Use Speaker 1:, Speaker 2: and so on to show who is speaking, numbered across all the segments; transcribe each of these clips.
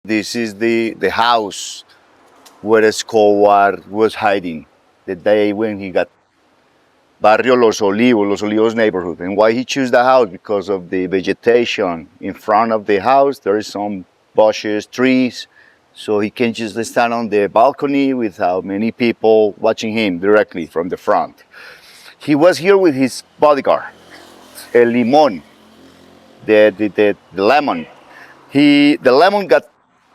Speaker 1: This is the house where Escobar was hiding the day when he got Barrio Los Olivos neighborhood. And why he chose the house? Because of the vegetation in front of the house. There is some bushes, trees, so he can just stand on the balcony without many people watching him directly from the front. He was here with his bodyguard, El Limon, the lemon. The lemon got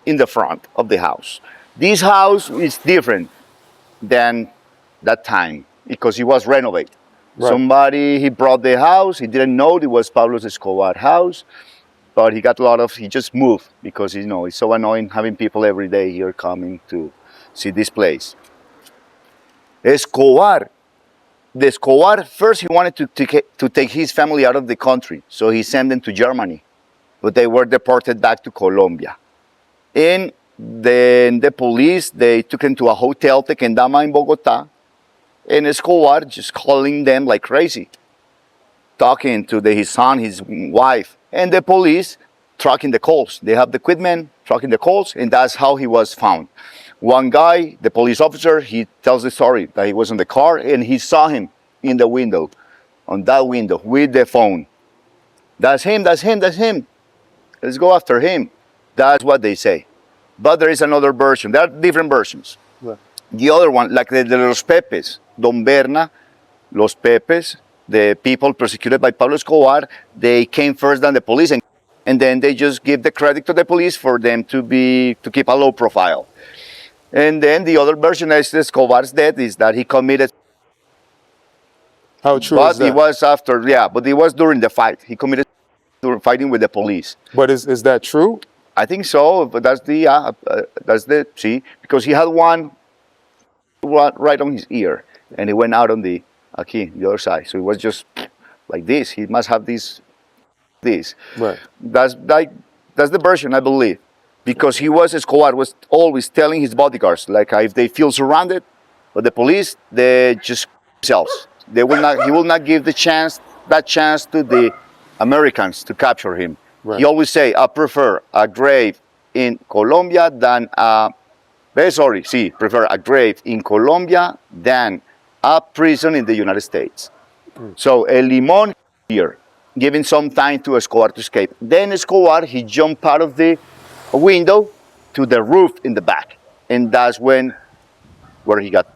Speaker 1: in the front of the house. This house is different than that time because it was renovated.
Speaker 2: Right.
Speaker 1: Somebody, he brought the house. He didn't know it was Pablo Escobar's house, but he just moved because it's so annoying having people every day here coming to see this place. Escobar, the Escobar, first he wanted to take his family out of the country, so he sent them to Germany, but they were deported back to Colombia. And then the police, they took him to a hotel, Tequendama in Bogota, and Escobar just calling them like crazy, talking to his son, his wife, and the police tracking the calls. They have the equipment tracking the calls, and that's how he was found. One guy, the police officer, he tells the story that he was in the car and he saw him in the window, on that window, with the phone. That's him, that's him, that's him. Let's go after him. That's what they say. But there is another version. There are different versions.
Speaker 2: Right.
Speaker 1: The other one, like the Los Pepes, Don Berna, Los Pepes, the people persecuted by Pablo Escobar, they came first than the police, and then they just give the credit to the police for them to keep a low profile. And then the other version is Escobar's death is that he committed.
Speaker 2: How true
Speaker 1: But
Speaker 2: is that?
Speaker 1: it was after, yeah, but it was during the fight. He committed during fighting with the police.
Speaker 2: But is that true?
Speaker 1: I think so, but that's see, because he had one right on his ear, and it went out on the other side. So it was just like this. He must have this.
Speaker 2: Right.
Speaker 1: That's the version, I believe, because Escobar was always telling his bodyguards, like if they feel surrounded by the police, they just themselves. He will not give that chance to the Americans to capture him.
Speaker 2: Right.
Speaker 1: He always say, I prefer a grave in Colombia than prefer a grave in Colombia than a prison in the United States. So El Limon here, giving some time to Escobar to escape. Then Escobar, he jumped out of the window to the roof in the back. And that's where he got.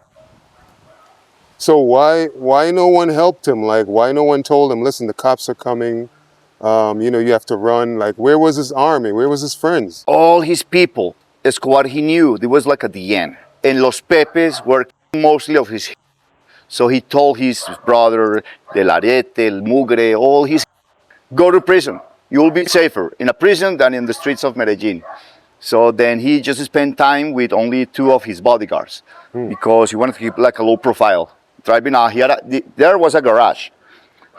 Speaker 2: So why no one helped him? Like, why no one told him, listen, the cops are coming, you have to run. Like, where was his army? Where was his friends?
Speaker 1: All his people, Escobar, he knew, it was like at the end. And Los Pepes were mostly of his. So he told his brother, Del Arete, El Mugre, all his, go to prison. You will be safer in a prison than in the streets of Medellin. So then he just spent time with only two of his bodyguards because he wanted to keep like a low profile. Driving there was a garage.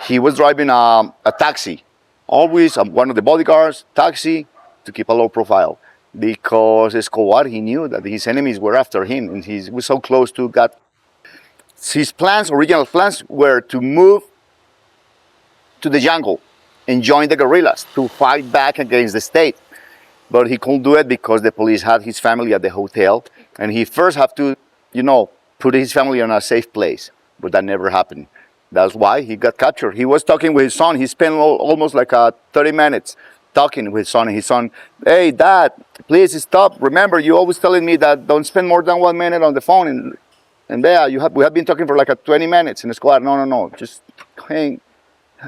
Speaker 1: He was driving a taxi. Always one of the bodyguards, taxi, to keep a low profile. Because Escobar, he knew that his enemies were after him and he was so close to God. His original plans were to move to the jungle and join the guerrillas to fight back against the state. But he couldn't do it because the police had his family at the hotel and he first had to, put his family in a safe place. But that never happened. That's why he got captured. He was talking with his son. He spent almost like 30 minutes talking with his son. And his son, hey, Dad, please stop. Remember, you always telling me that don't spend more than 1 minute on the phone. And there, we have been talking for like 20 minutes in the squad. No. Just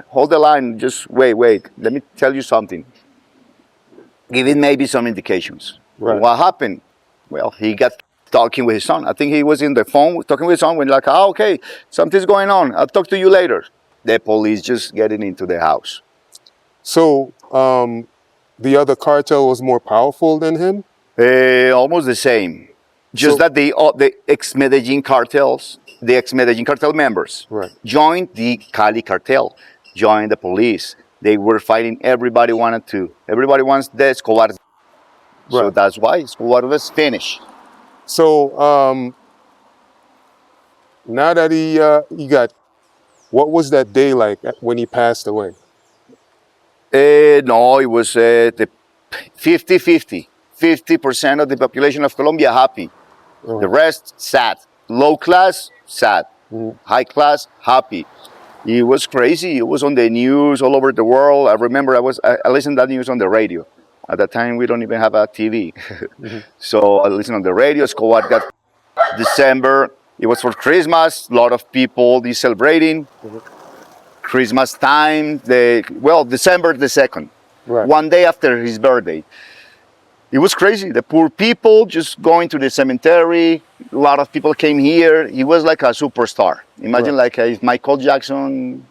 Speaker 1: hold the line. Just wait. Let me tell you something. Give it maybe some indications.
Speaker 2: Right.
Speaker 1: What happened? Well, he got talking with his son. I think he was in the phone talking with his son when like, okay, something's going on. I'll talk to you later. The police just getting into the house.
Speaker 2: So the other cartel was more powerful than him?
Speaker 1: Almost the same. Just that the ex-Medellin cartels, the ex-Medellin cartel members joined the Cali cartel, joined the police. They were fighting. Everybody wants the Escobar. Right. So that's why Escobar was finished.
Speaker 2: So now that he got, what was that day like when he passed away?
Speaker 1: No, it was the 50-50. 50% of the population of Colombia happy. The rest, sad. Low class, sad. High class, happy. It was crazy. It was on the news all over the world. I remember I listened to that news on the radio. At that time, we don't even have a TV. So I listened on the radio. Escobar got December. It was for Christmas. A lot of people celebrating. Christmas time. December the 2nd.
Speaker 2: Right.
Speaker 1: One day after his birthday. It was crazy. The poor people just going to the cemetery. A lot of people came here. He was like a superstar. Imagine like if Michael Jackson,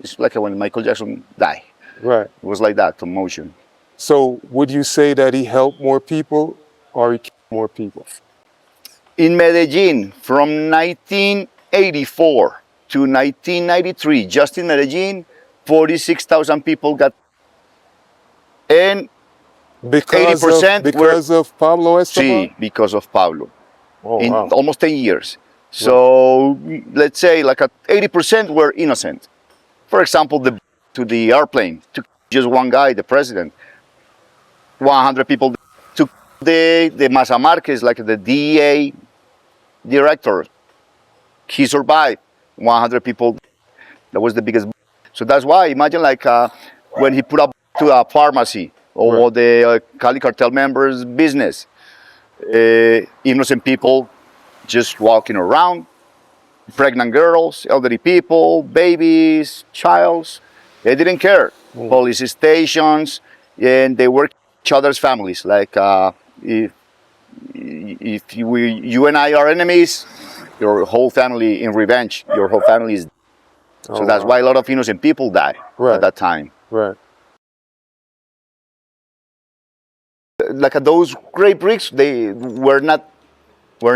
Speaker 1: it's like when Michael Jackson died.
Speaker 2: Right.
Speaker 1: It was like that, commotion.
Speaker 2: So would you say that he helped more people or he killed more people?
Speaker 1: In Medellin, from 1984 to 1993, just in Medellin, 46,000 people got, and
Speaker 2: Because
Speaker 1: 80%
Speaker 2: of Pablo Escobar?
Speaker 1: Sí, because of Pablo.
Speaker 2: Oh,
Speaker 1: in
Speaker 2: wow.
Speaker 1: almost 10 years. So let's say like 80% were innocent. For example, to the airplane took just one guy, the president. 100 people took the Maza Marquez, like the DEA director. He survived. 100 people. That was the biggest. So that's why imagine like when he put up to a pharmacy or the Cali Cartel Members business. Innocent people just walking around, pregnant girls, elderly people, babies, childs. They didn't care. Police stations, and they work each other's families. Like if you and I are enemies, your whole family in revenge. Your whole family is. So that's why a lot of innocent people died at that time.
Speaker 2: Right.
Speaker 1: Like those great bricks, they weren't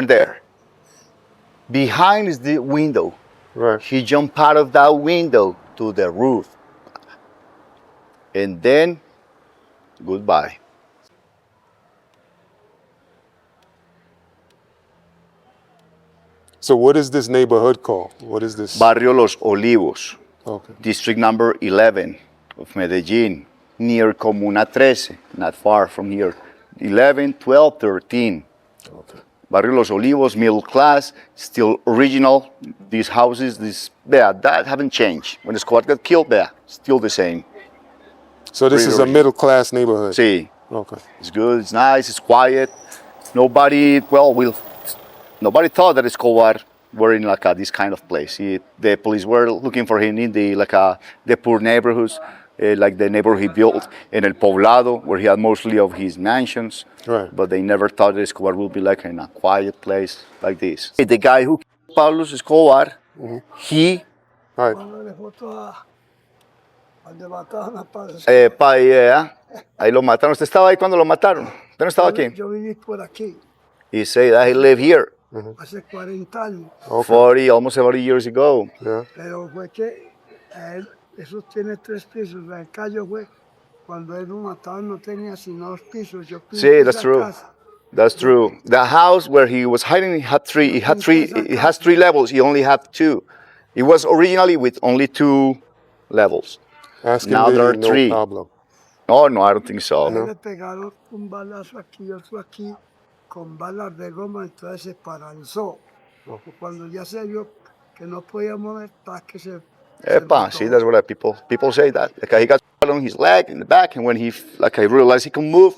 Speaker 1: there. Behind is the window.
Speaker 2: Right.
Speaker 1: He jumped out of that window to the roof. And then, goodbye.
Speaker 2: So what is this neighborhood called? What is this?
Speaker 1: Barrio Los Olivos,
Speaker 2: Okay.
Speaker 1: district number 11 of Medellin, near Comuna 13, not far from here. 11, 12, 13.
Speaker 2: Okay.
Speaker 1: Barrio Los Olivos, middle class, still original. These houses, that haven't changed. When the squad got killed, still the same.
Speaker 2: So this is a middle class neighborhood?
Speaker 1: Sí.
Speaker 2: Okay.
Speaker 1: It's good, it's nice, it's quiet. Nobody thought that Escobar were in like this kind of place. The police were looking for him in the poor neighborhoods, like the neighborhood he built in El Poblado, where he had mostly of his mansions.
Speaker 2: Right.
Speaker 1: But they never thought that Escobar would be like in a quiet place like this. The guy who killed Pablo Escobar, he
Speaker 2: Right.
Speaker 1: ahí lo mataron. ¿Usted estaba ahí cuando lo mataron? ¿Usted no estaba aquí?
Speaker 3: Yo viví por aquí
Speaker 1: He said that he lived here
Speaker 3: hace 40 años,
Speaker 1: 40, almost 40 years ago.
Speaker 2: Yeah.
Speaker 3: pero fue que eso tiene 3 pisos. El callo fue cuando él lo mataron, no tenía sino 2 pisos. Yo fui
Speaker 1: Sí,
Speaker 3: a
Speaker 1: that's
Speaker 3: esa
Speaker 1: true.
Speaker 3: casa.
Speaker 1: That's true. The house where he was hiding, it has 3 levels. He only had 2. It was originally with only 2 levels.
Speaker 2: Ask him
Speaker 1: Now
Speaker 2: did
Speaker 1: there
Speaker 2: he
Speaker 1: are
Speaker 2: know
Speaker 1: 3.
Speaker 2: Pablo.
Speaker 1: Oh no, I don't think so.
Speaker 3: Le pegaron un balazo aquí y otro aquí con balas de goma, entonces se paralizó. Cuando ya se vio que no podía mover, que se
Speaker 1: Epa, see, that's what people say that. Like he got shot on his leg in the back, and when he realized he could move,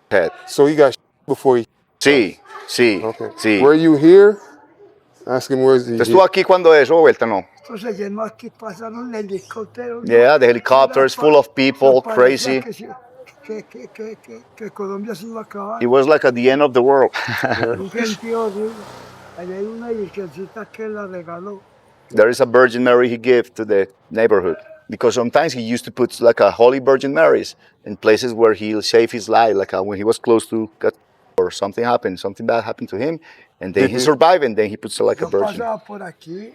Speaker 1: head.
Speaker 2: So he got before he...
Speaker 1: Sí, sí,
Speaker 2: Okay.
Speaker 1: sí.
Speaker 2: Were you here? Ask him where's he...
Speaker 1: ¿Estuvo aquí cuando eso o vuelta no?
Speaker 3: Entonces llenó aquí, pasaron helicópteros.
Speaker 1: Yeah, the helicopters full of people,
Speaker 3: Parecía
Speaker 1: crazy.
Speaker 3: Que Colombia se iba a acabar.
Speaker 1: It was like at the end of the world.
Speaker 3: Un gentío horrible. Allá hay una virgencita que la regaló.
Speaker 1: There is a Virgin Mary he gave to the neighborhood because sometimes he used to put like a Holy Virgin Marys in places where he'll save his life, like when he was close to get or something bad happened to him, and then he survived, and then he puts like a
Speaker 3: Yo
Speaker 1: virgin.
Speaker 3: pasaba por aquí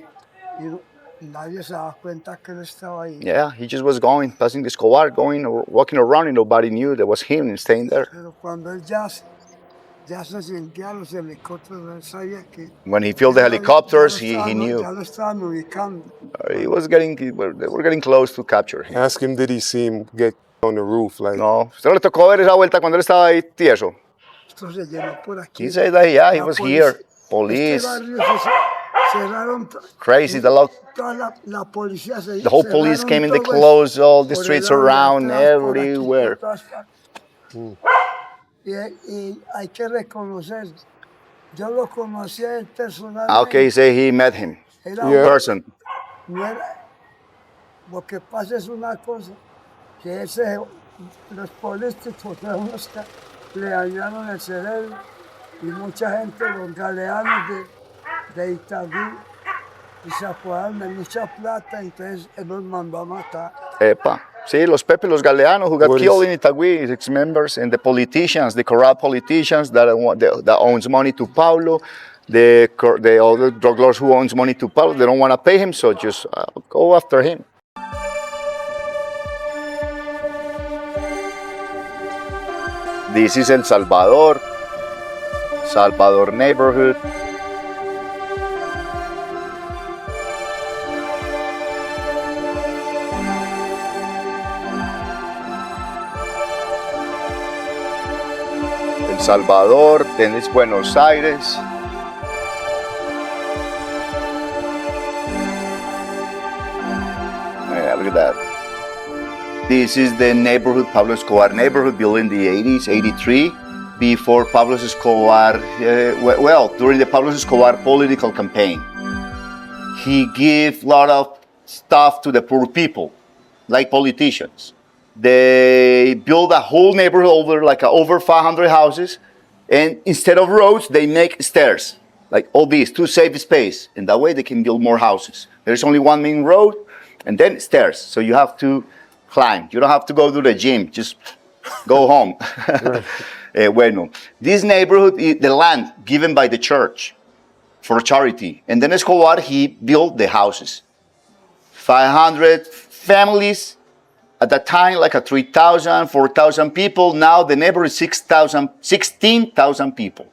Speaker 3: y nadie se daba cuenta que él estaba ahí.
Speaker 1: Yeah, he just was passing the Escobar, going or walking around, and nobody knew that was him and staying there.
Speaker 3: Pero cuando él ya se sentía los helicópteros, él sabía que...
Speaker 1: When he felt the helicopters, he knew.
Speaker 3: Ya lo estaban ubicando.
Speaker 1: They were getting close to capture him.
Speaker 2: Ask him did he see him get on the roof, like.
Speaker 1: No, usted no le tocó ver esa vuelta cuando él estaba ahí tieso.
Speaker 3: Esto se llenó por aquí.
Speaker 1: He said that, yeah, he
Speaker 3: La
Speaker 1: was
Speaker 3: polic-
Speaker 1: here.
Speaker 3: Este
Speaker 1: Police,
Speaker 3: barrio cerraron
Speaker 1: crazy, the
Speaker 3: la policía se
Speaker 1: whole police
Speaker 3: cerraron
Speaker 1: came in, they
Speaker 3: todo
Speaker 1: closed all the
Speaker 3: por el
Speaker 1: streets
Speaker 3: lado de
Speaker 1: around,
Speaker 3: atrás, por aquí,
Speaker 1: everywhere.
Speaker 3: por todas partes. Y hay que reconocer, yo lo conocía él personalmente.
Speaker 1: Okay, he said he met him
Speaker 3: Era
Speaker 1: in
Speaker 2: Yeah.
Speaker 1: person.
Speaker 3: no era- lo que pasa es una cosa, que los políticos fueron los que le dañaron el cerebro y mucha gente, los galeanos de Itagüí, y se apodaron de mucha plata, entonces él los mandó a matar.
Speaker 1: Epa. Sí, los Pepe, los Galeanos who got
Speaker 2: What
Speaker 1: killed
Speaker 2: is-
Speaker 1: in Itagüí, its members, and the politicians, the corrupt politicians that owns money to Paulo, the other drug lords who owns money to Paulo, they don't want to pay him, so just go after him. This is El Salvador neighborhood. El Salvador, then it's Buenos Aires. Yeah, look at that. This is the neighborhood, Pablo Escobar neighborhood, built in the 80s, 83, before Pablo Escobar, during the Pablo Escobar political campaign. He gave a lot of stuff to the poor people, like politicians. They build a whole neighborhood over 500 houses, and instead of roads, they make stairs, like all these, to save space, and that way they can build more houses. There's only one main road, and then stairs, so you have to climb. You don't have to go to the gym, just go home. This neighborhood is the land given by the church for charity, and then Escobar, he built the houses. 500 families. At that time, like 3,000, 4,000 people. Now the neighborhood is 16,000 people.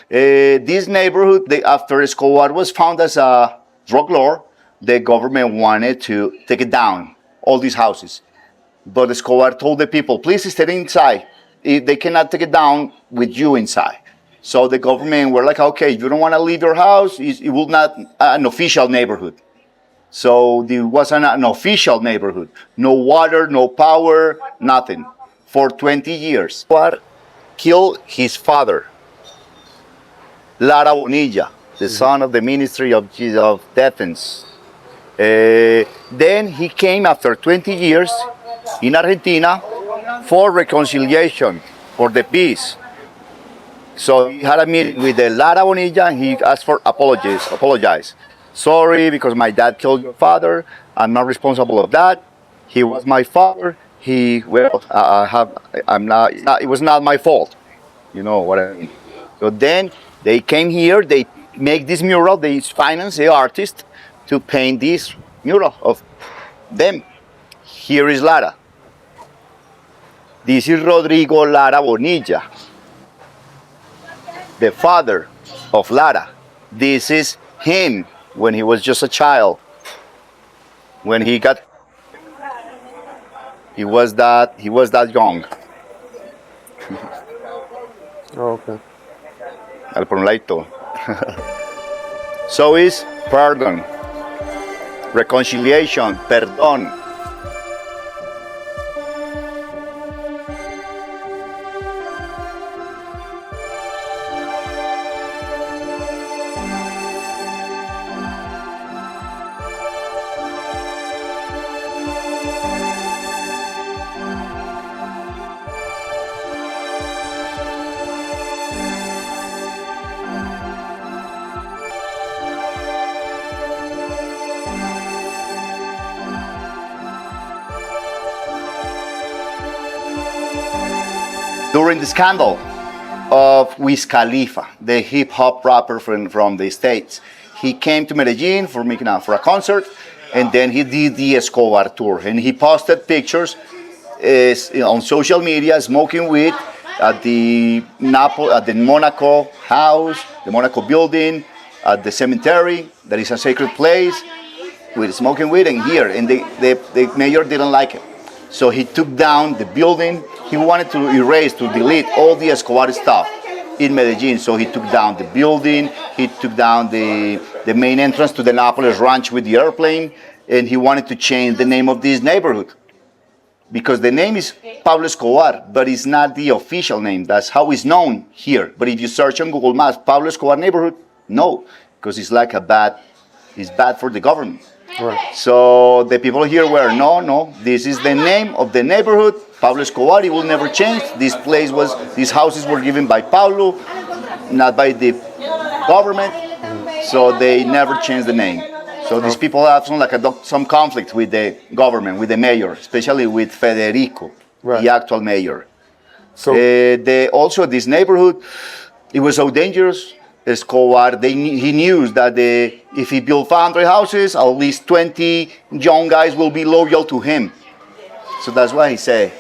Speaker 1: This neighborhood, after Escobar was found as a drug lord, the government wanted to take it down, all these houses. But Escobar told the people, please stay inside. They cannot take it down with you inside. So the government were like, okay, if you don't want to leave your house, it will not an official neighborhood. So it wasn't an official neighborhood. No water, no power, nothing. For 20 years. Escobar killed his father, Lara Bonilla, the son of the Ministry of Defense. Then he came after 20 years in Argentina for reconciliation, for the peace. So he had a meeting with the Lara Bonilla and he asked for apologize. Sorry, because my dad killed your father. I'm not responsible of that. He was my father. It was not my fault. You know what I mean? So then they came here, they make this mural, they finance the artist to paint this mural of them. Here is Lara. This is Rodrigo Lara Bonilla, the father of Lara. This is him when he was just a child. When he was that young.
Speaker 2: Oh, okay.
Speaker 1: Por un ladito. So is pardon, reconciliation, perdón. During the scandal of Wiz Khalifa, the hip hop rapper from the States, he came to Medellin for a concert, and then he did the Escobar tour, and he posted pictures on social media smoking weed at the Monaco house, the Monaco building, at the cemetery that is a sacred place, with smoking weed, and here, and the mayor didn't like it. So he took down the building. He wanted to erase, to delete all the Escobar stuff in Medellin. So he took down the building. He took down the main entrance to the Nápoles ranch with the airplane. And he wanted to change the name of this neighborhood. Because the name is Pablo Escobar, but it's not the official name. That's how it's known here. But if you search on Google Maps, Pablo Escobar neighborhood, no, because it's like it's bad for the government.
Speaker 2: Right.
Speaker 1: So the people here were, no, this is the name of the neighborhood, Pablo Escobar, it will never change. These houses were given by Pablo, not by the government, so they never changed the name. So these people have some conflict with the government, with the mayor, especially with Federico,
Speaker 2: right.
Speaker 1: the actual mayor.
Speaker 2: So
Speaker 1: Also, this neighborhood, it was so dangerous. Escobar, he knew that if he built 500 houses, at least 20 young guys will be loyal to him. So that's why he say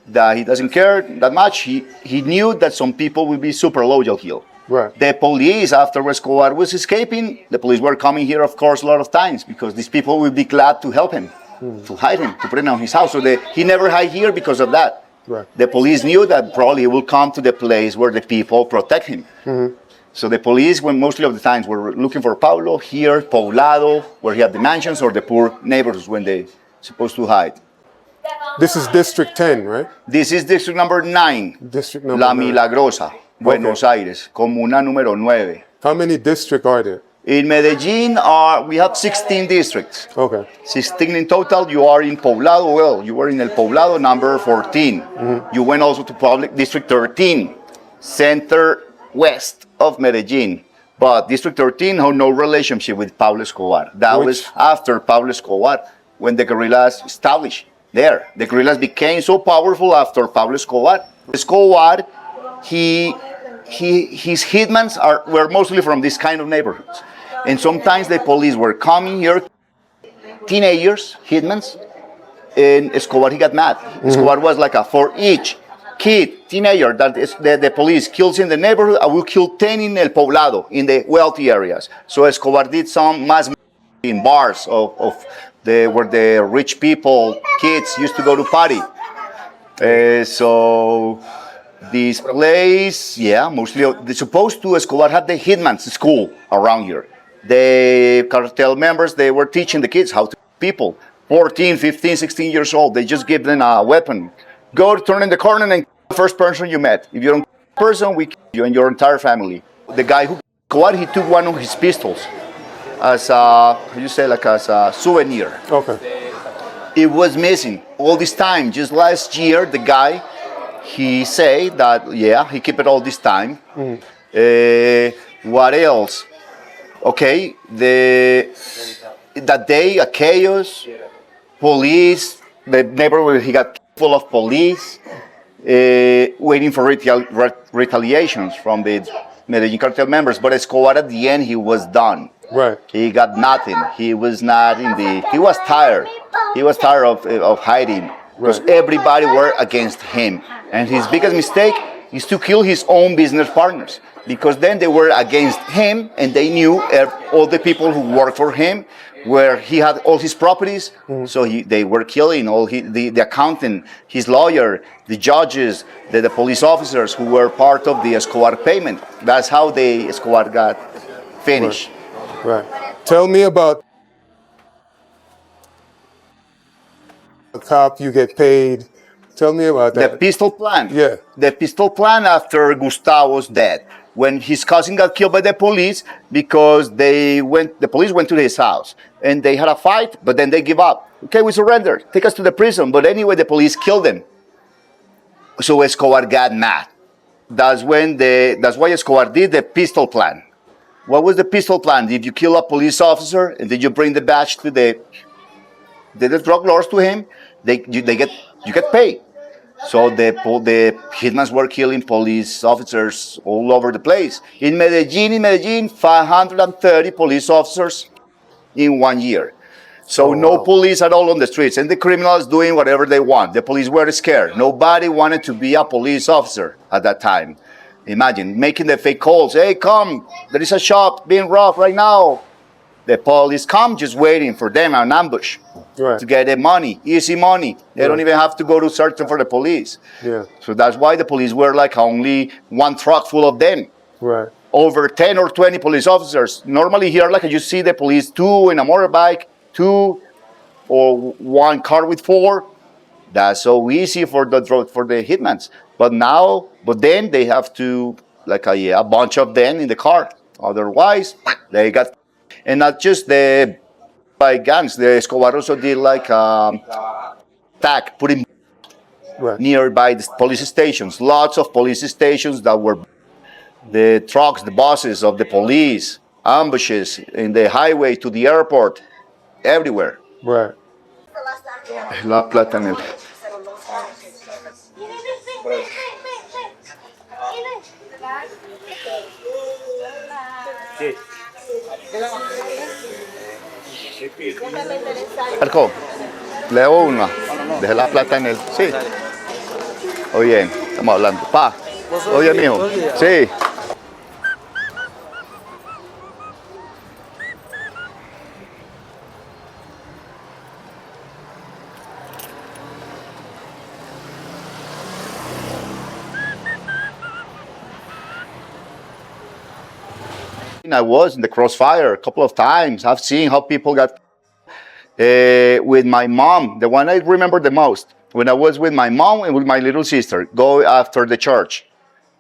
Speaker 1: that he doesn't care that much. He knew that some people will be super loyal here.
Speaker 2: right.
Speaker 1: The police, after Escobar was escaping, the police were coming here, of course, a lot of times because these people will be glad to help him, to hide him, to put him on his house. So he never hide here because of that.
Speaker 2: Right.
Speaker 1: The police knew that probably he will come to the place where the people protect him. So the police, when mostly of the times, were looking for Pablo here, Poblado, where he had the mansions, or the poor neighborhoods when they supposed to hide.
Speaker 2: This is District 10, right?
Speaker 1: This is district number 9,
Speaker 2: District number
Speaker 1: La
Speaker 2: 9.
Speaker 1: Milagrosa, Buenos Aires, Comuna número 9.
Speaker 2: How many districts are there?
Speaker 1: In Medellin, we have 16 districts.
Speaker 2: Okay.
Speaker 1: 16 in total. You are in Poblado. Well, you were in El Poblado, number 14. You went also to Public District 13, center west of Medellin. But District 13 had no relationship with Pablo Escobar. That was after Pablo Escobar, when the guerrillas established there. The guerrillas became so powerful after Pablo Escobar. Escobar, his hitmen were mostly from this kind of neighborhoods. And sometimes the police were coming here, teenagers, hitmen, and Escobar, he got mad. Escobar was like for each kid, teenager that the police kills in the neighborhood, I will kill 10 in El Poblado, in the wealthy areas. So Escobar did some mass in bars where the rich people, kids used to go to party. So this place, mostly, they're supposed to, Escobar had the hitman's school around here. The cartel members, they were teaching the kids how to people, 14, 15, 16 years old. They just give them a weapon. Go turn in the corner and kill the first person you met. If you don't kill the person, we kill you and your entire family. The guy who Escobar, he took one of his pistols as a souvenir.
Speaker 2: Okay.
Speaker 1: It was missing all this time. Just last year, the guy, he said that, he kept it all this time. What else? Okay, that day, a chaos, police, the neighborhood, he got full of police, waiting for retaliations from the Medellin Cartel members. But Escobar, at the end, he was done.
Speaker 2: Right.
Speaker 1: He got nothing. He was not he was tired. He was tired of hiding because everybody were against him. And his biggest mistake is to kill his own business partners, because then they were against him and they knew all the people who worked for him, where he had all his properties. So they were killing all the accountant, his lawyer, the judges, the police officers who were part of the Escobar payment. That's how the Escobar got finished.
Speaker 2: Right. Tell me about a cop, you get paid. Tell me about that.
Speaker 1: The pistol plan.
Speaker 2: Yeah.
Speaker 1: The pistol plan after Gustavo's death, when his cousin got killed by the police because the police went to his house and they had a fight, but then they give up. Okay, we surrender. Take us to the prison. But anyway, the police killed him. So Escobar got mad. That's why Escobar did the pistol plan. What was the pistol plan? Did you kill a police officer and did you bring the badge to the drug lords to him? You get paid. So the hitmen were killing police officers all over the place. In Medellin, 530 police officers in 1 year. So no police at all on the streets, and the criminals doing whatever they want. The police were scared. Nobody wanted to be a police officer at that time. Imagine making the fake calls. Hey, come! There is a shop being robbed right now. The police come just waiting for them, an ambush,
Speaker 2: Right.
Speaker 1: to get the money, easy money. They don't even have to go to search for the police.
Speaker 2: Yeah.
Speaker 1: So that's why the police were like only one truck full of them.
Speaker 2: Right.
Speaker 1: Over 10 or 20 police officers. Normally here, like you see the police, 2 in a motorbike, 2 or 1 car with 4. That's so easy for the hitmans. But then they have to like a bunch of them in the car. Otherwise, they got, and not just the by gangs. The Escobar also did like attack, putting
Speaker 2: Right.
Speaker 1: nearby the police stations. Lots of police stations that were the trucks, the buses of the police, ambushes in the highway to the airport, everywhere.
Speaker 2: Right.
Speaker 1: La Platanel. Marco, leo una. Dejé la plata en el. Sí. Oye, estamos hablando. Pa. Oye, mijo. Sí. I was in the crossfire a couple of times. I've seen how people got with my mom, the one I remember the most, when I was with my mom and with my little sister, go after the church.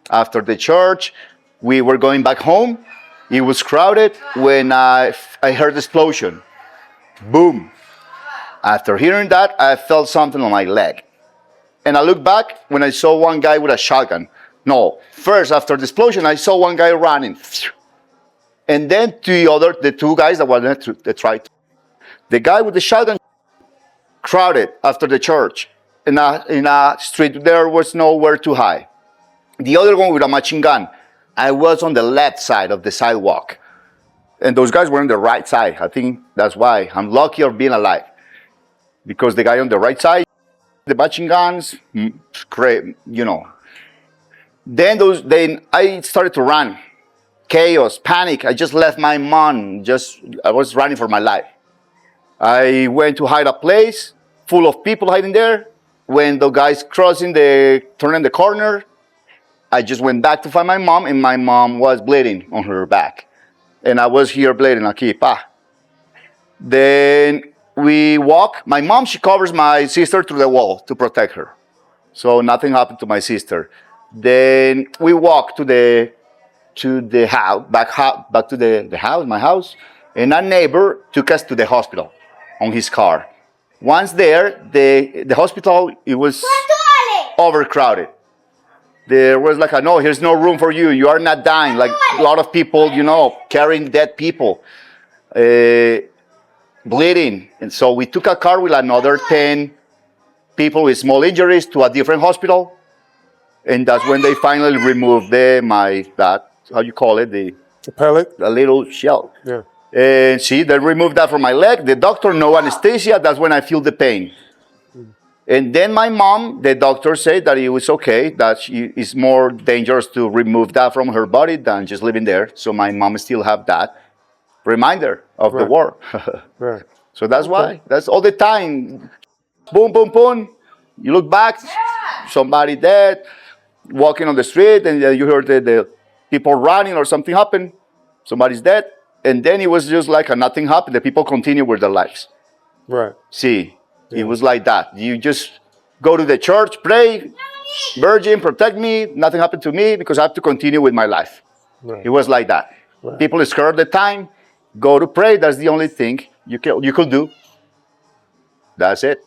Speaker 1: After the church, we were going back home. It was crowded when I heard the explosion. Boom. After hearing that, I felt something on my leg. And I looked back when I saw one guy with a shotgun. No, first after the explosion, I saw one guy running. And then the 2 guys that were tried. The guy with the shotgun crowded after the church. In a street, there was nowhere to hide. The other one with a machine gun, I was on the left side of the sidewalk. And those guys were on the right side. I think that's why I'm lucky of being alive. Because the guy on the right side, the machine guns, you know. Then I started to run. Chaos, panic. I just left my mom. I was running for my life. I went to hide a place full of people hiding there. When the guys turning the corner, I just went back to find my mom, and my mom was bleeding on her back. And I was here bleeding, aquí, pa. Then we walk. My mom, she covers my sister through the wall to protect her. So nothing happened to my sister. Then we walk to the house, back to the house, my house, and a neighbor took us to the hospital on his car. Once there, the hospital, it was overcrowded. There was like no, here's no room for you. You are not dying. Like a lot of people, carrying dead people, bleeding. And so we took a car with another 10 people with small injuries to a different hospital. And that's when they finally removed how you call it? The
Speaker 2: pellet?
Speaker 1: The little shell.
Speaker 2: Yeah.
Speaker 1: And they removed that from my leg. The doctor, no anesthesia. That's when I feel the pain. And then my mom, the doctor said that it was okay, that it's more dangerous to remove that from her body than just living there. So my mom still have that reminder of the war.
Speaker 2: Right.
Speaker 1: So that's why. That's all the time. Boom, boom, boom. You look back, somebody dead, walking on the street, and you heard the people running or something happened. Somebody's dead. And then it was just like nothing happened. The people continue with their lives.
Speaker 2: Right.
Speaker 1: It was like that. You just go to the church, pray, Virgin, protect me. Nothing happened to me because I have to continue with my life.
Speaker 2: Right.
Speaker 1: It was like that.
Speaker 2: Right.
Speaker 1: People scared the time. Go to pray. That's the only thing you could do. That's it.